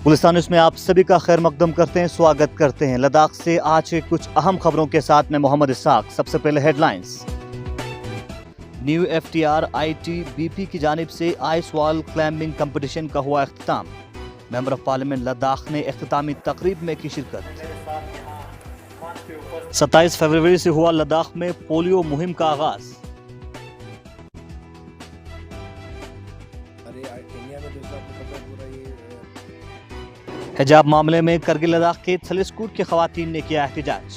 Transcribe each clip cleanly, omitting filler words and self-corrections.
Gulistan news में आप सभी का खैर मकदम करते हैं, स्वागत करते हैं। लद्दाख से आज के कुछ अहम खबरों के साथ मैं मोहम्मद इसाक। सबसे पहले हेडलाइंस। न्यू FTR ITBP की जानिब से आइस वॉल क्लाइंबिंग कंपटीशन का हुआ इख्तिताम। मेंबर ऑफ पार्लियामेंट लद्दाख ने इख्तितामी तकरीब में की शिरकत। 27 फरवरी से हुआ लद्दाख में पोलियो मुहिम का आगाज। हिजाब मामले में करगिल लद्दाख के थलिस्कूट की खवातीन ने किया एहतजाज।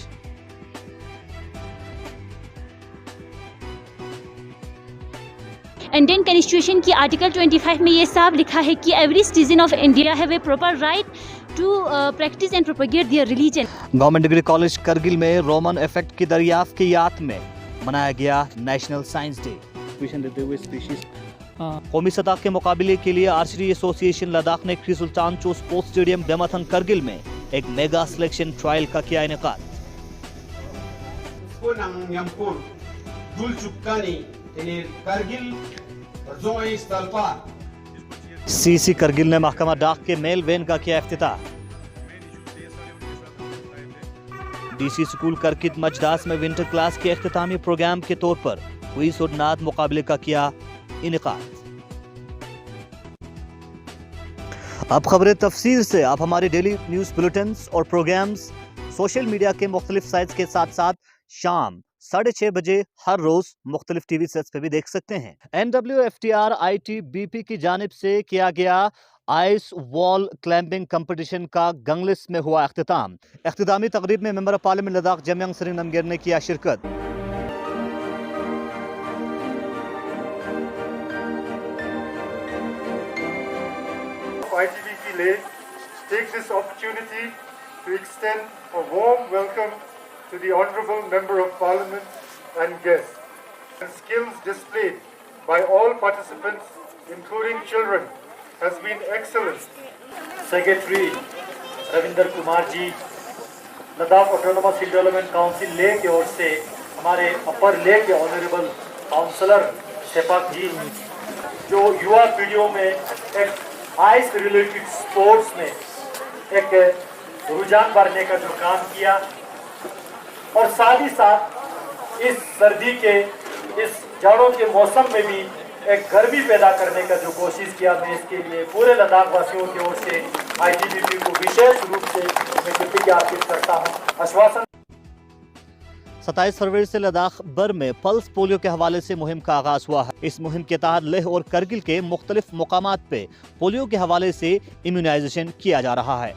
इंडियन कॉन्स्टिट्यूशन की आर्टिकल 25 में ये साफ लिखा है कि every citizen of India have a proper right to practise and propagate their religion. Government degree college Kargil में रोमन इफेक्ट की दरियाफ्त की याद में मनाया गया नेशनल साइंस डे। देते हुए स्पीशीज कौमी सतह के मुकाबले के लिए आर्चरी एसोसिएशन लद्दाख ने क्री सुल्तान चो स्पोर्ट्स स्टेडियम बेमाथन करगिल में एक मेगा सिलेक्शन ट्रायल का किया इनेकाद। CC करगिल ने महकमा डाक के मेल वैन का किया इफ्तिताह। DC स्कूल करकित मजदास में विंटर क्लास के इख्तितामी प्रोग्राम के तौर पर क्विज और नात मुकाबले का किया इनेकाद। अब खबरें तफसील से। आप हमारे डेली न्यूज़ बुलेटिन्स और प्रोग्राम्स सोशल मीडिया के मुख्तलिफ साइट्स के साथ साथ शाम 6:30 बजे हर रोज मुख्तलिफ TV सेट्स पे भी देख सकते हैं। NW FTR ITBP की जानिब से किया गया आइस वॉल क्लाइंबिंग कंपटीशन का गंगलिस में हुआ इख्तिताम। इख्तितामी तकरीब में member of parliament Ladakh Jamyang Tsering Namgyal ने किया शिरकत। ITBP Leh takes this opportunity to extend a warm welcome to the Honourable Member of Parliament and guests. The skills displayed by all participants, including children, has been excellent. Secretary Ravinder Kumar ji, Ladakh Autonomous Hill Development Council Leh की ओर से हमारे अपर लेह के honourable counsellor शेफाक जी, जो युवा पीढ़ियों में एक आइस रिलेटेड स्पोर्ट्स में एक रुझान भरने का जो काम किया और साथ ही साथ इस सर्दी के इस जाड़ों के मौसम में भी एक गर्मी पैदा करने का जो कोशिश किया, मैं इसके लिए पूरे लद्दाख वासियों की ओर से ITBP को विशेष रूप से मैं कृतज्ञता अर्पित करता हूँ। आश्वासन 27 फरवरी से लद्दाख भर में पल्स पोलियो के हवाले से मुहिम का आगाज हुआ है। इस मुहिम के तहत लेह और करगिल के मुख्तलिफ मुकामात पे पोलियो के हवाले से इम्यूनाइजेशन किया जा रहा है।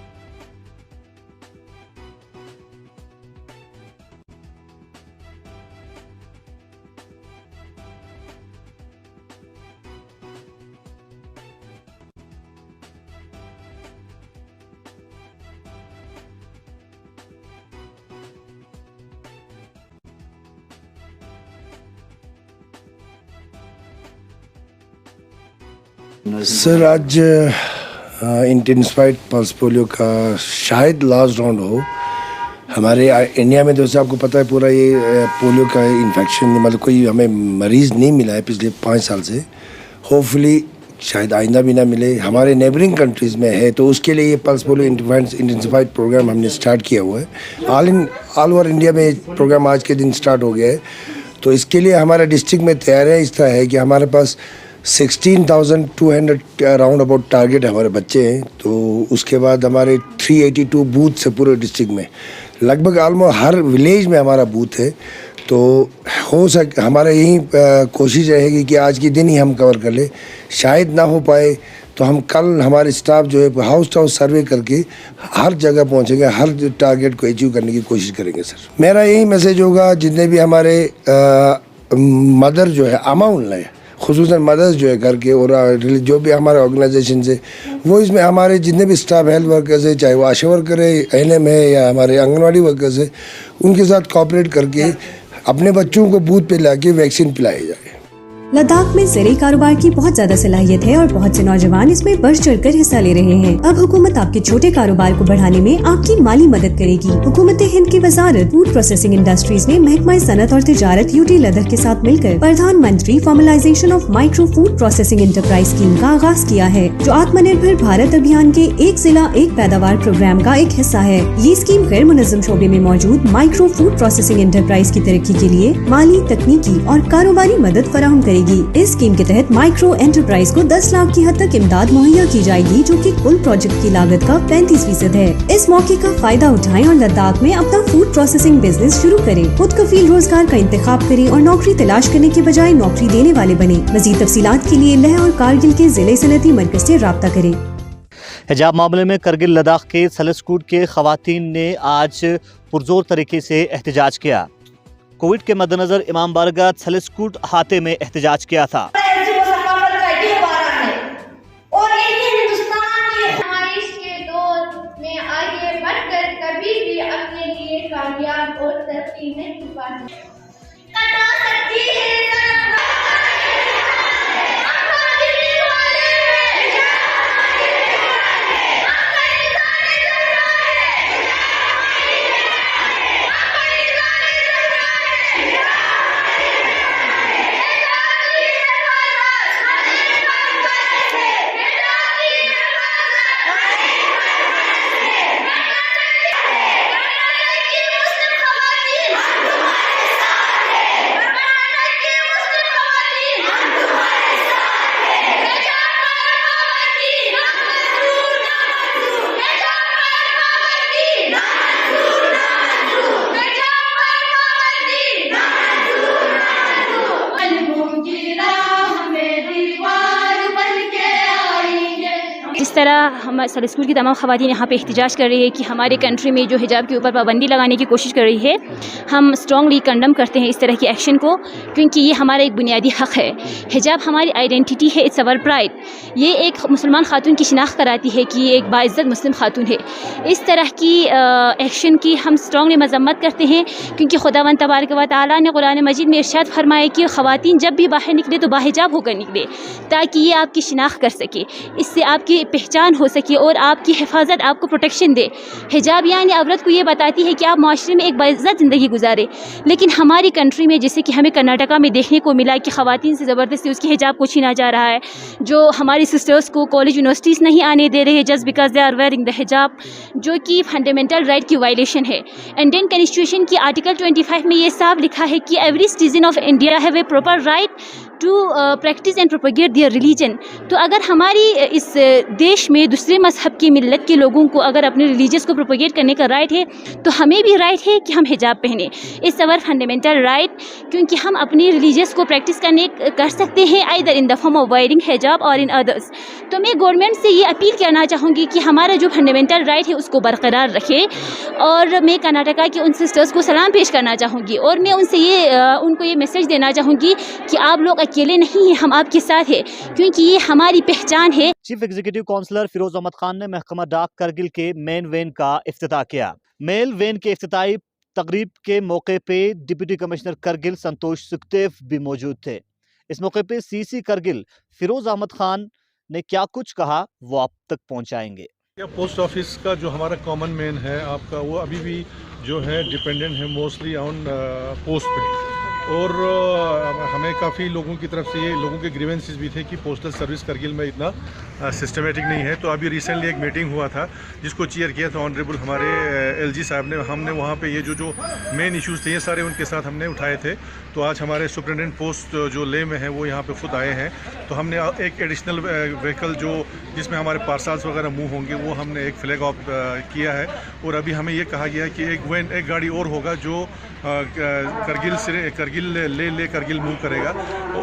सर, आज इंटेंसिफाइड पल्स पोलियो का शायद लास्ट राउंड हो। हमारे इंडिया में जैसे आपको पता है पूरा ये पोलियो का इन्फेक्शन, मतलब कोई हमें मरीज़ नहीं मिला है पिछले 5 साल से। होपफुली शायद आइंदा भी ना मिले। हमारे नेबरिंग कंट्रीज़ में है, तो उसके लिए ये पल्स पोलियो इंटेंसिफाइड प्रोग्राम हमने स्टार्ट किया हुआ है। ऑल ओवर इंडिया में ये प्रोग्राम आज के दिन स्टार्ट हो गया है। तो इसके लिए हमारा डिस्ट्रिक्ट में तैयारियाँ इस तरह है कि हमारे पास 16,200 अराउंड अबाउट टारगेट हमारे बच्चे हैं। तो उसके बाद हमारे 382 बूथ है पूरे डिस्ट्रिक्ट में, लगभग ऑलमोस्ट हर विलेज में हमारा बूथ है। तो हो सके हमारा यही कोशिश रहेगी कि आज के दिन ही हम कवर कर ले। शायद ना हो पाए तो हम कल हमारे स्टाफ जो है हाउस टू हाउस सर्वे करके हर जगह पहुंचेंगे, हर टारगेट को अचीव करने की कोशिश करेंगे। सर, मेरा यही मैसेज होगा, जितने भी हमारे मदर जो है अमाउंट है, खुसूसन मदर्स जो है घर के, और जो भी हमारे ऑर्गेनाइजेशन से, वो इसमें हमारे जितने भी स्टाफ हेल्थ वर्कर्स है, चाहे वो आशा वर्कर है, ANM है, या हमारे आंगनवाड़ी वर्कर्स है, उनके साथ कोऑपरेट करके अपने बच्चों को बूथ पे लाके वैक्सीन पिलाई जाए। लद्दाख में ज़रूरी कारोबार की बहुत ज्यादा सलाहियत है और बहुत से नौजवान इसमें बढ़ चढ़कर हिस्सा ले रहे हैं। अब हुकूमत आपके छोटे कारोबार को बढ़ाने में आपकी माली मदद करेगी। हुकूमत हिंद की वजारत फूड प्रोसेसिंग इंडस्ट्रीज ने महकमा सनत और तिजारत यूटी लद्दाख के साथ मिलकर प्रधानमंत्री formalisation of micro food processing enterprise scheme का आगाज किया है, जो आत्मनिर्भर भारत अभियान के एक जिला एक पैदावार प्रोग्राम का एक हिस्सा है। ये स्कीम गैर मुनज़्ज़म शोबे में मौजूद माइक्रो फूड प्रोसेसिंग इंटरप्राइज की तरक्की के लिए माली, तकनीकी और कारोबारी मदद फराहम करेगी। इस स्कीम के तहत माइक्रो एंटरप्राइज को 10 लाख की हद तक इमदाद मुहैया की जाएगी, जो कि कुल प्रोजेक्ट की लागत का 35% है। इस मौके का फायदा उठाएं और लद्दाख में अपना फूड प्रोसेसिंग बिजनेस शुरू करें। खुद कफील रोजगार का इंतखाब करें और नौकरी तलाश करने के बजाय नौकरी देने वाले बने। मजीद तफसीलात के लिए लेह और कारगिल के जिले सनती मरकज से राब्ता करें। हिजाब मामले में करगिल लद्दाख के सलेस्कूट के खवातीन ने आज पुरजोर तरीके से एहतजाज किया। कोविड के मद्देनजर इमाम बारगाह सलेस्कूट अहाते में एहतजाज किया था। कभी भी अपने लिए कामयाब और तरक्की नहीं पा सकती है। जिस तरह हम सलेस्कूट की तमाम ख़वातीन यहाँ पे एहतजाज कर रही है कि हमारे कंट्री में जो हिजाब के ऊपर पाबंदी लगाने की कोशिश कर रही है, हम स्ट्रॉन्गली कंडम करते हैं इस तरह के एक्शन को, क्योंकि ये हमारा एक बुनियादी हक़ है। हिजाब हमारी आइडेंटिटी है, इट्स अवर प्राइड। ये एक मुसलमान खातून की शिनाख्त कराती है कि ये एक बाइज़्ज़त मुस्लिम खातून है। इस तरह की एक्शन की हम स्ट्रॉन्गली मज़म्मत करते हैं, क्योंकि खुदावंद तबारक व तआला ने कुरान मजीद में इरशाद फरमाया कि ख़वातीन जब भी बाहर निकले तो बाहिजाब होकर निकले, ताकि ये आपकी शिनाख्त कर सके, इससे आपकी पहचान हो सके और आपकी हिफाजत, आपको प्रोटेक्शन दे। हिजाब यानी औरत को ये बताती है कि आप माशरे में एक बाइज़्ज़त ज़िंदगी गुजारे। लेकिन हमारी कंट्री में, जैसे कि हमें कर्नाटका में देखने को मिला कि ख़वातीन से ज़बरदस्ती उसकी हिजाब को छीना जा रहा है, जो हमारी सिस्टर्स को कॉलेज यूनिवर्सिटीज़ नहीं आने दे रहे just because they are wearing the hijab, जो कि फंडामेंटल राइट की वायलेशन है। इंडियन कॉन्स्टिट्यूशन की आर्टिकल 25 में ये साफ लिखा है कि every citizen of India have a proper right to practise and propagate their religion. तो अगर हमारी इस देश में दूसरे मजहब की मिल्लत के लोगों को अगर अपने रिलीजियस को प्रोपेगेट करने का राइट है, तो हमें भी राइट है कि हम हिजाब पहने। इट्स अवर फंडामेंटल राइट, क्योंकि हम अपनी रिलीजियस को प्रैक्टिस कर सकते हैं either in the form of wearing हिजाब और इन अदर्स। तो मैं गवर्नमेंट से ये अपील करना चाहूँगी कि हमारा जो फंडामेंटल राइट है उसको बरकरार रखे। और मैं कर्नाटका के उन सिस्टर्स को सलाम पेश करना चाहूँगी और मैं उनसे उनको ये मैसेज देना चाहूँगी कि आप लोग अकेले नहीं हैं, हम आपके साथ हैं, क्योंकि ये हमारी पहचान है। Chief executive councillor Firoz Ahmad Khan ने महकमा डाक करगिल के मेन वेन का इफ्तिताह किया। मेल वेन के इफ्तिताही तकरीब के मौके पे डिप्टी कमिश्नर करगिल संतोष सुखदेव भी मौजूद थे। इस मौके पे सीसी करगिल फिरोज अहमद खान ने क्या कुछ कहा, वो आप तक पहुंचाएंगे। पोस्ट ऑफिस का जो हमारा कॉमन मैन है आपका, वो अभी भी जो है डिपेंडेंट है मोस्टली ऑन पोस्ट पे। और हमें काफ़ी लोगों की तरफ से ये लोगों के ग्रीवेंसेस भी थे कि पोस्टल सर्विस करगिल में इतना सिस्टमेटिक नहीं है। तो अभी रिसेंटली एक मीटिंग हुआ था जिसको चेयर किया था ऑनरेबल हमारे एलजी साहब ने। हमने वहाँ पे ये जो मेन इश्यूज़ थे ये सारे उनके साथ हमने उठाए थे। तो आज हमारे सुपरिटेंडेंट पोस्ट जो ले में है वो यहाँ पे खुद आए हैं। तो हमने एक एडिशनल व्हीकल जो जिसमें हमारे पार्सल्स वगैरह मूव होंगे वो हमने एक फ्लैग ऑफ किया है। और अभी हमें ये कहा गया है कि एक गाड़ी और होगा जो करगिल ले करगिल मूव करेगा।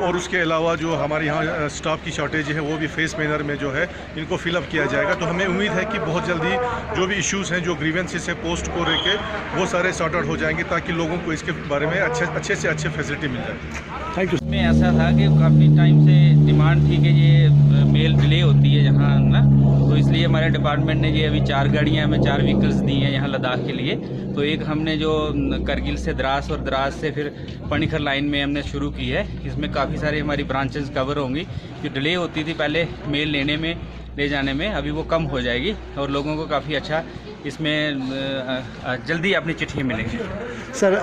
और उसके अलावा जो हमारे यहाँ स्टाफ की शॉर्टेज है वो भी फेस मैनर में जो है इनको फिलअप किया जाएगा। तो हमें उम्मीद है कि बहुत जल्दी जो भी इश्यूज़ हैं, जो ग्रीवेंसेस है पोस्ट को लेके, वो सारे सॉर्ट आउट हो जाएंगे ताकि लोगों को इसके बारे में अच्छे से अच्छे फैसिलिटी मिल जाए। Thank you. में ऐसा था कि काफ़ी टाइम से डिमांड थी कि ये मेल डिले होती है यहाँ ना, तो इसलिए हमारे डिपार्टमेंट ने ये अभी 4 गाड़ियाँ हमें 4 व्हीकल्स दी हैं यहाँ लद्दाख के लिए। तो एक हमने जो करगिल से द्रास और द्रास से फिर पणिखर लाइन में हमने शुरू की है। इसमें काफ़ी सारी हमारी ब्रांचेस कवर होंगी। जो डिले होती थी पहले मेल लेने में ले जाने में, अभी वो कम हो जाएगी और लोगों को काफ़ी अच्छा इसमें जल्दी अपनी चिट्ठी मिलेगी। सर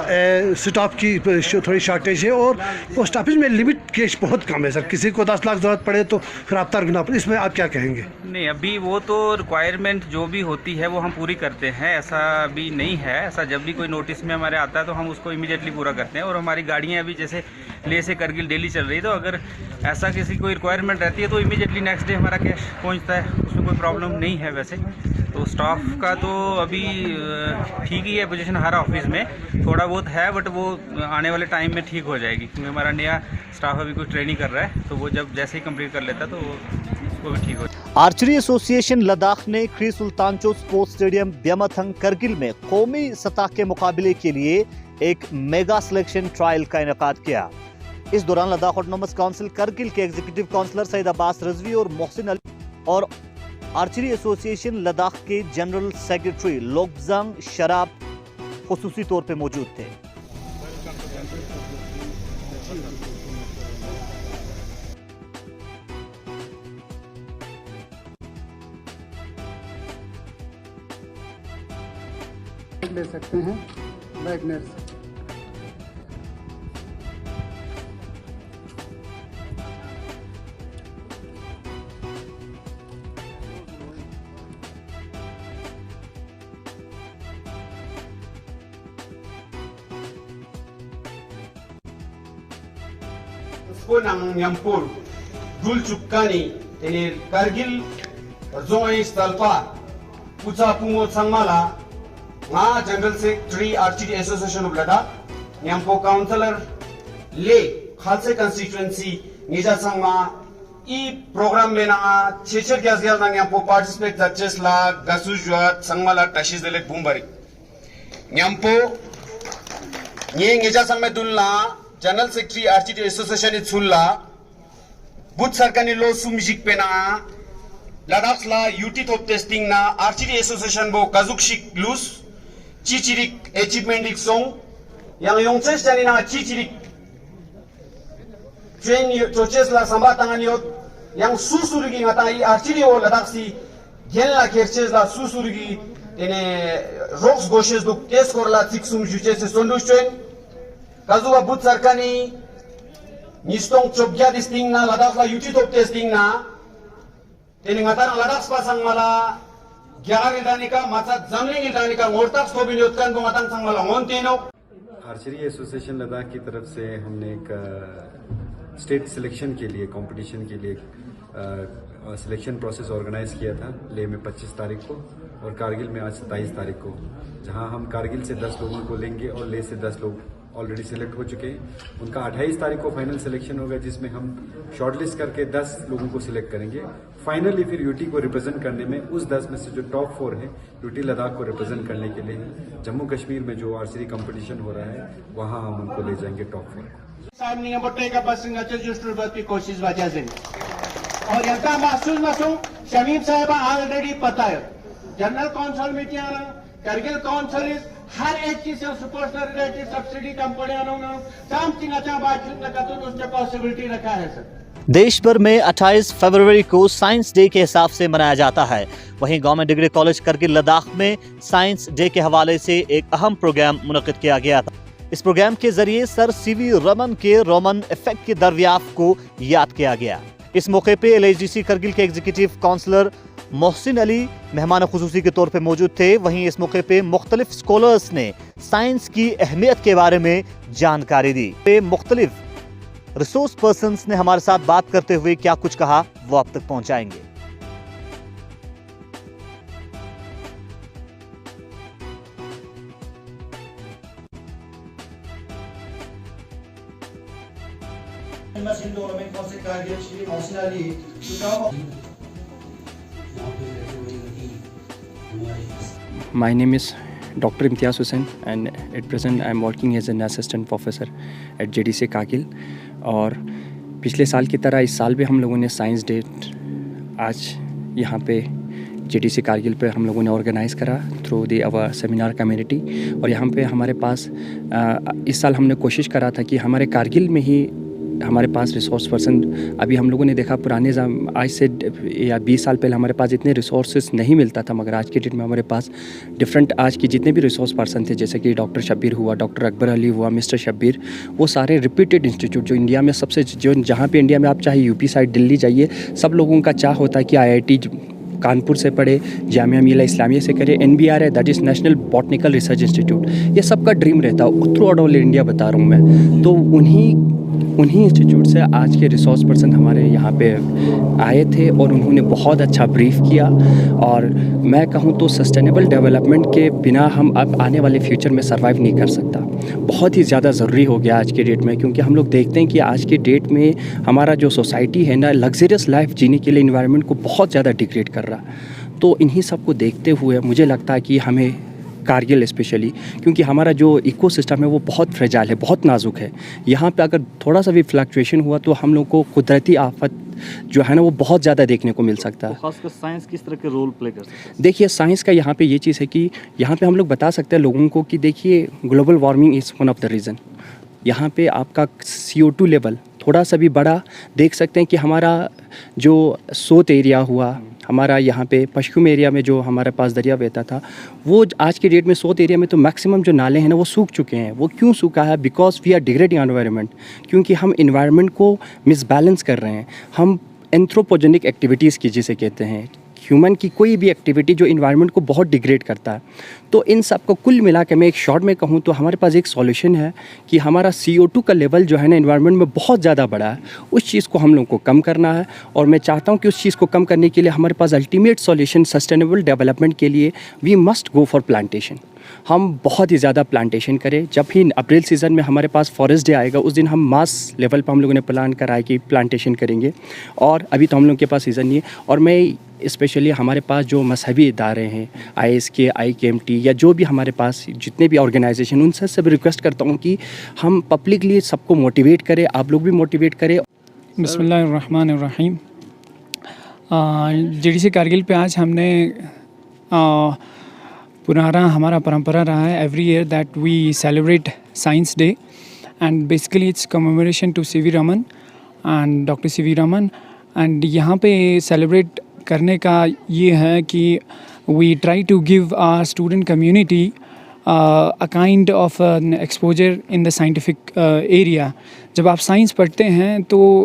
स्टाफ की थोड़ी शॉर्टेज है और पोस्ट ऑफिस में लिमिट कैश बहुत कम है सर। किसी को 10 लाख ज़रूरत पड़े तो फिर आप तरगना, इसमें आप क्या कहेंगे? नहीं, अभी वो तो रिक्वायरमेंट जो भी होती है वो हम पूरी करते हैं, ऐसा अभी नहीं है। ऐसा जब भी कोई नोटिस में हमारे आता है तो हम उसको इमीडिएटली पूरा करते हैं। और हमारी गाड़ियाँ अभी जैसे ले से करगिल डेली चल रही है, तो अगर ऐसा किसी कोई रिक्वायरमेंट रहती है तो इमीडिएटली नेक्स्ट डे हमारा कैश पहुँचता है, उसमें कोई प्रॉब्लम नहीं है। वैसे तो स्टाफ का तो अभी ठीक ही है पोजीशन हर ऑफिस में, थोड़ा बहुत है बट वो आने वाले टाइम में ठीक हो जाएगी, क्योंकि हमारा नया स्टाफ अभी कुछ ट्रेनिंग कर रहा है, तो वो जब जैसे ही कंप्लीट कर लेता तो वो भी ठीक हो जाएगा। आर्चरी एसोसिएशन लद्दाख ने क्री सुल्तानचो स्पोर्ट्स स्टेडियम ब्यामथंग करगिल में कौमी सतह के मुकाबले के लिए एक मेगा सिलेक्शन ट्रायल का इनेकाद किया। इस दौरान लद्दाख ऑटोनॉमस काउंसिल करगिल के एग्जीक्यूटिव काउंसलर सईद अब्बास रिजवी और मोहसिन अली और आर्चरी एसोसिएशन लद्दाख के जनरल सेक्रेटरी लोब्जांग शराब खुसूसी तौर पे मौजूद थे। ले सकते हैं वैगनर से। Ko nang nyampur dul chukani ini Kargil zoi stalpa pucha pungo sangmala nga General Secretary Archery Association of Ladakh nyampo councillor le khalse constituency nija sangma i program में ना छेछर क्या ज़्यादा ना nyampo participate जच्चेस ला गसुजुआत sangmala tashiz delek bumbari nyampo ये nija sangme दुल्ला जनरल सेक्रेटरी आर्चरी एसोसिएशन इचुल्ला बुध सरकारनि लो सुमजिक पेना लद्दाख ला यूटी टॉप टेस्टिंग ना आर्चरी एसोसिएशन बो काजुकशिक लूस चिचिरिक अचीवमेंट इक सोंग yang yongches jani na चिचिरिक ट्रेन चोचेस ला संबा तंगानी yang susurigi ngata i archery ओ लद्दाख सी गेल ला केरचेस ला सुसुरगी ene rocks goshes do test करला चिक सुमजुचे से सोंडुस train Kazuwa but sarkani nistong chobgya disting na Ladakh la yuti top testing na teningatan Ladakh pasang mala gyari danika matsat zamling danika mortak sobin yotkan bongatan sang mala montino। Archery association Ladakh की तरफ से हमने एक state selection के लिए competition के लिए selection process organise किया था लेह में 25 तारीख को और कारगिल में आज 27 तारीख को, जहां हम कारगिल से 10 लोगों को लेंगे और लेह से 10 लोग ऑलरेडी सिलेक्ट हो चुके हैं। उनका 28 तारीख को फाइनल सिलेक्शन होगा, जिसमें हम शॉर्टलिस्ट करके 10 लोगों को सिलेक्ट करेंगे। फाइनली फिर यूटी को रिप्रेजेंट करने में उस 10 में से जो टॉप 4 है यूटी लद्दाख को रिप्रेजेंट करने के लिए जम्मू कश्मीर में जो आर्चरी कंपटीशन हो रहा है वहां हम उनको ले जाएंगे टॉप 4। साहब ने बट्टे का पासिंग अच्छा जुस्टर की कोशिश वजह से और यंता महसूस मसू शमीम साहब ऑलरेडी पता है जनरल काउंसिल मीटिंग आना करगिल काउंसिल हर एक चीज से सुपर्सनल रिलेटेड सब्सिडी कंपनियां काम चिंगा बातचीत लगा तो उसने पॉसिबिलिटी रखा है सर। देश भर में 28 फरवरी को साइंस डे के हिसाब से मनाया जाता है। वहीं government degree college Kargil Ladakh में साइंस डे के हवाले से एक अहम प्रोग्राम मुनक्किद किया गया था। इस प्रोग्राम के जरिए सर सीवी रमन के रोमन इफेक्ट के दरियाफ्त को याद किया गया। इस मौके पे LHDC करगिल के एग्जीक्यूटिव काउंसलर मोहसिन अली मेहमान खुसूसी के तौर पे मौजूद थे। वहीं इस मौके पे मुख्तलिफ स्कॉलर्स ने साइंस की अहमियत के बारे में जानकारी दी। मुख्तलिफ रिसोर्स पर्सन्स ने हमारे साथ बात करते हुए क्या कुछ कहा वो आप तक पहुंचाएंगे। My name is Dr. Imtiaz Hussain, and at present I am working as an assistant professor at JDC Kargil. और पिछले साल की तरह इस साल भी हम लोगों ने साइंस डे आज यहाँ पे JDC कारगिल पे हम लोगों ने ऑर्गेनाइज़ करा through the our seminar community. और यहाँ पे हमारे पास इस साल हमने कोशिश करा था कि हमारे कारगिल में ही हमारे पास रिसोर्स पर्सन, अभी हम लोगों ने देखा पुराने आज से या 20 साल पहले हमारे पास इतने रिसोर्सेज नहीं मिलता था, मगर आज के डेट में हमारे पास डिफरेंट आज के जितने भी रिसोर्स पर्सन थे, जैसे कि डॉक्टर शब्बीर हुआ, डॉक्टर अकबर अली हुआ, मिस्टर शब्बीर, वो सारे रिप्यूटेड इंस्टीट्यूट जो इंडिया में सबसे जो जहाँ पे इंडिया में आप चाहे यूपी साइड दिल्ली जाइए, सब लोगों का चाह होता है कि IIT कानपुर से पढ़े, जामिया मिलिया इस्लामिया से करे, NBR है, that is national botanical research institute, ये सबका ड्रीम रहता है थ्रू आउट ऑल इंडिया बता रहा हूँ मैं। तो उन्हीं इंस्टीट्यूट से आज के रिसोर्स पर्सन हमारे यहाँ पे आए थे और उन्होंने बहुत अच्छा ब्रीफ किया। और मैं कहूँ तो सस्टेनेबल डेवलपमेंट के बिना हम अब आने वाले फ्यूचर में सर्वाइव नहीं कर सकता। बहुत ही ज़्यादा ज़रूरी हो गया आज के डेट में, क्योंकि हम लोग देखते हैं कि आज के डेट में हमारा जो सोसाइटी है ना, लग्जरियस लाइफ जीने के लिए इन्वायरमेंट को बहुत ज़्यादा डिग्रेड कर रहा। तो इन्हीं सब को देखते हुए मुझे लगता है कि हमें कारगिल स्पेशली, क्योंकि हमारा जो इकोसिस्टम है वो बहुत फ्रेजाइल है, बहुत नाजुक है, यहाँ पे अगर थोड़ा सा भी फ्लक्चुएशन हुआ तो हम लोग को कुदरती आफत जो है ना वो बहुत ज़्यादा देखने को मिल सकता है। तो खासकर साइंस किस तरह के रोल प्ले कर सकता है? देखिए साइंस का यहाँ पे ये चीज़ है कि यहाँ पे हम लोग बता सकते हैं लोगों को कि देखिए global warming is one of the reason. यहाँ पे आपका CO2 लेवल थोड़ा सा भी बढ़ा, देख सकते हैं कि हमारा जो सोत एरिया हुआ, हमारा यहाँ पे पश्चिम एरिया में जो हमारे पास दरिया बहता था, वो आज के डेट में सोत एरिया में तो मैक्सिमम जो नाले हैं ना वो सूख चुके हैं। वो क्यों सूखा है? Because we are degrading environment, क्योंकि हम इन्वायरमेंट को मिसबैलेंस कर रहे हैं। हम एंथ्रोपोजेनिक एक्टिविटीज़ की जिसे कहते हैं, ह्यूमन की कोई भी एक्टिविटी जो इन्वायरमेंट को बहुत डिग्रेड करता है। तो इन सब को कुल मिला के मैं एक शॉर्ट में कहूँ तो हमारे पास एक सॉल्यूशन है कि हमारा CO2 का लेवल जो है ना इन्वायरमेंट में बहुत ज़्यादा बढ़ा है, उस चीज़ को हम लोग को कम करना है। और मैं चाहता हूँ कि उस चीज़ को कम करने के लिए हमारे पास अल्टीमेट सॉल्यूशन सस्टेनेबल डेवलपमेंट के लिए we must go for plantation. हम बहुत ही ज़्यादा प्लांटेशन करें। जब भी अप्रैल सीज़न में हमारे पास फॉरेस्ट डे आएगा, उस दिन हम मास लेवल पर हम लोगों ने प्लान करा है कि प्लांटेशन करेंगे। और अभी तो हम लोग के पास सीज़न नहीं है। और मैं स्पेशली हमारे पास जो मजहबी इदारे हैं, ISK, IKMT या जो भी हमारे पास जितने भी ऑर्गेनाइजेशन, उनसे सब रिक्वेस्ट करता हूँ कि हम पब्लिकली सबको मोटिवेट करें, आप लोग भी मोटिवेट करें। बिस्मिल्लाहिर्रहमानिर्रहीम। JDC कारगिल पे आज हमने पुराना हमारा परंपरा रहा है every year that we celebrate science day, and basically it's commemoration to CV Raman and doctor CV Raman. And यहाँ पे सेलिब्रेट करने का ये है कि we try to give our student community a kind of an exposure in the scientific area. जब आप science पढ़ते हैं तो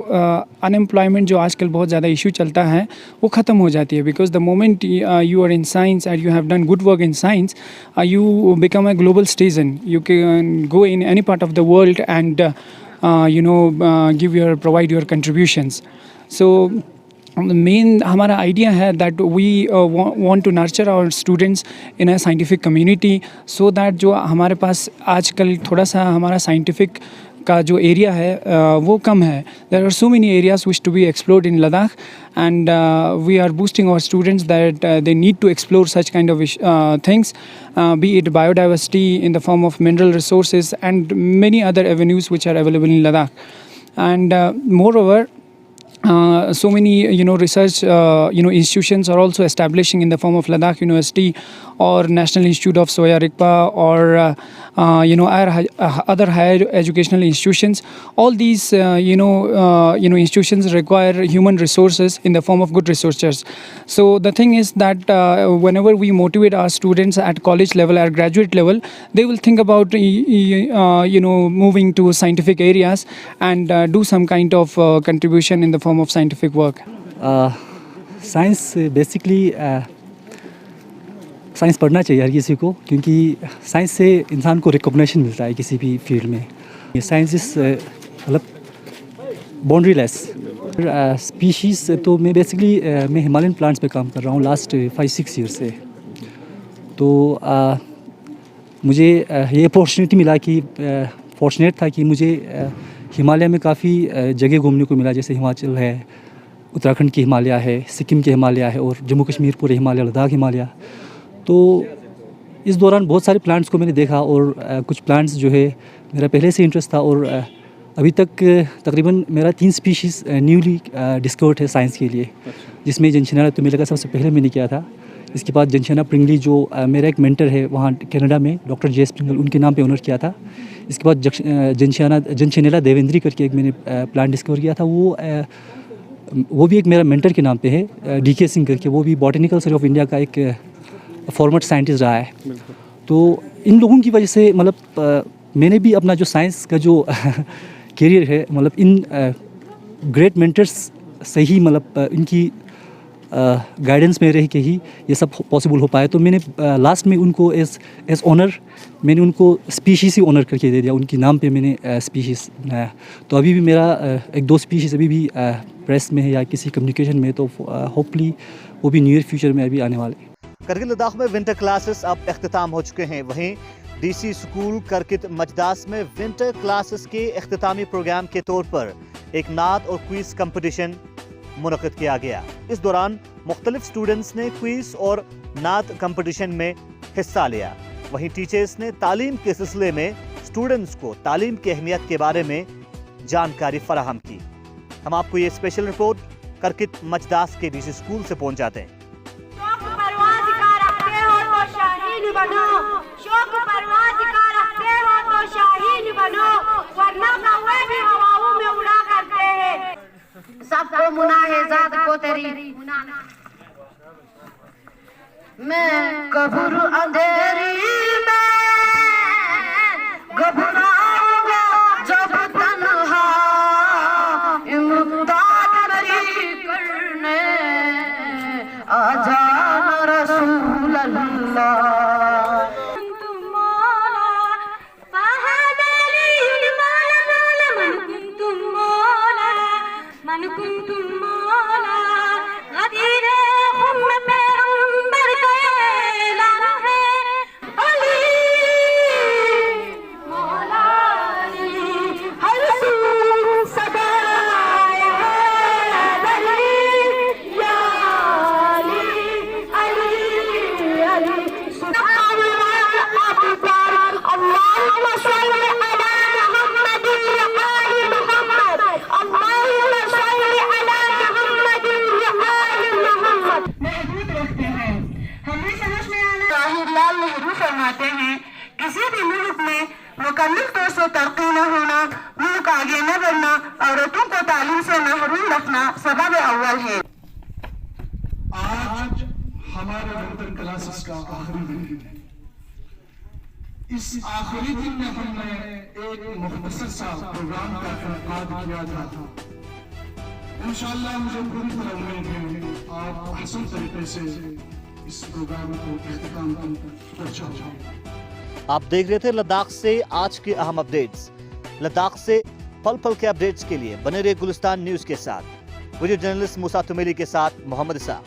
अनएम्प्लॉयमेंट जो आजकल बहुत ज़्यादा इशू चलता है वो ख़त्म हो जाती है, because the moment you are in science and you have done good work in science, you become a global citizen. You can go in any part of the world and provide your contributions. So main हमारा idea है that we want to nurture our students in a scientific community, so that जो हमारे पास आजकल थोड़ा सा हमारा scientific का जो एरिया है वो कम है। There are so many areas which to be explored in Ladakh, and we are boosting our students that they need to explore such kind of things, be it biodiversity in the form of mineral resources and many other avenues which are available in Ladakh. And moreover, so many research institutions are also establishing in the form of Ladakh University or National Institute of Soya Rigpa or other higher educational institutions. All these institutions require human resources in the form of good researchers. So the thing is that whenever we motivate our students at college level or graduate level, they will think about moving to scientific areas and do some kind of contribution in the form of scientific work. Science basically science पढ़ना चाहिए हर किसी को, क्योंकि science से इंसान को recognition मिलता है किसी भी फील्ड में। साइंस इज मतलब बाउंड्रीलेस स्पीशीज़। तो मैं बेसिकली मैं हिमालयन प्लांट्स पे काम कर रहा हूँ लास्ट 5-6 ईयर से। तो मुझे ये अपॉर्चुनिटी मिला कि फॉर्चुनेट था कि मुझे हिमालय में काफ़ी जगह घूमने को मिला, जैसे हिमाचल है, उत्तराखंड की हिमालय है, सिक्किम के हिमालय है और जम्मू कश्मीर पूरे हिमालय, लद्दाख हिमालय। तो इस दौरान बहुत सारे प्लांट्स को मैंने देखा और कुछ प्लांट्स जो है मेरा पहले से इंटरेस्ट था और अभी तक तकरीबन मेरा 3 स्पीशीज़ न्यूली डिस्कवर्ड है साइंस के लिए, जिसमें जंशियाना तुमिला का सबसे पहले मैंने किया था। इसके बाद जंशियाना प्रिंगली जो मेरा एक मेंटर है वहाँ कनाडा में, डॉक्टर जे.एस. प्रिंगल, उनके नाम पे ऑनर किया था। इसके बाद जंशियाना देवेंद्री करके एक मैंने प्लांट डिस्कवर किया था, वो भी एक मेरा मेंटर के नाम पे है, डी.के. सिंह करके, वो भी बॉटनिकल सर्वे ऑफ इंडिया का एक फॉर्मर साइंटिस्ट रहा है। तो इन लोगों की वजह से मतलब मैंने भी अपना जो साइंस का जो करियर है, मतलब इन ग्रेट मेंटर्स से ही मतलब इनकी गाइडेंस में रह के ही ये सब पॉसिबल हो पाया। तो मैंने लास्ट में उनको एज ऑनर मैंने उनको स्पीशीज़ ही ऑनर करके दे दिया, उनके नाम पे मैंने स्पीशीज़ बनाया। तो अभी भी मेरा 1-2 स्पीशीज़ अभी भी प्रेस में है या किसी कम्युनिकेशन में, तो होपफुली वो भी नियर फ्यूचर में अभी आने वाले। करगिल लद्दाख में विंटर क्लासेस अब इख्तिताम हो चुके हैं। वहीं डीसी स्कूल करकित मजदास में विंटर क्लासेस के इख्तितामी प्रोग्राम के तौर पर एक नात और क्विज कंपटीशन मुनक़िद किया गया। इस दौरान मुख्तलिफ स्टूडेंट्स ने क्विज और नात कंपटीशन में हिस्सा लिया। वहीं टीचर्स ने तालीम के सिलसिले में स्टूडेंट्स को तालीम की अहमियत के बारे में जानकारी फराहम की। हम आपको ये स्पेशल रिपोर्ट करकित मजदास के डीसी स्कूल से पहुंचाते हैं। शौक परवाज़ का रखते हो तो शाहीन बनो, वरना कौवे भी हवाओं में उड़ा करते हैं। सबको मुनाहिज़ात को तेरी मैं कब्र अंधेरी में घबराऊंगा जब तन्हा इमदाद मेरी करने आ जाना रसूल अल्लाह। किसी भी मुल्क में मुकम्मल तौर से तरक्की न होना, मुल्क आगे न बढ़ना, औरतों को तालीम से महरूम रखना सबब अव्वल है। आज हमारे विंटर क्लासेस का आखिरी दिन है। इस आखिरी दिन में हमने एक मुख्तसर सा प्रोग्राम का इनेकाद किया था। इंशाअल्लाह मुझे पूरी तरह उम्मीद है आप अहसन तरीके से इस प्रोग्राम को इख्तिताम तक पहुंचाओगे। आप देख रहे थे लद्दाख से आज के अहम अपडेट्स। लद्दाख से पल पल के अपडेट्स के लिए बने रहे गुलिस्तान न्यूज के साथ। वीडियो जर्नलिस्ट मूसा तुमेली के साथ मोहम्मद इसाक।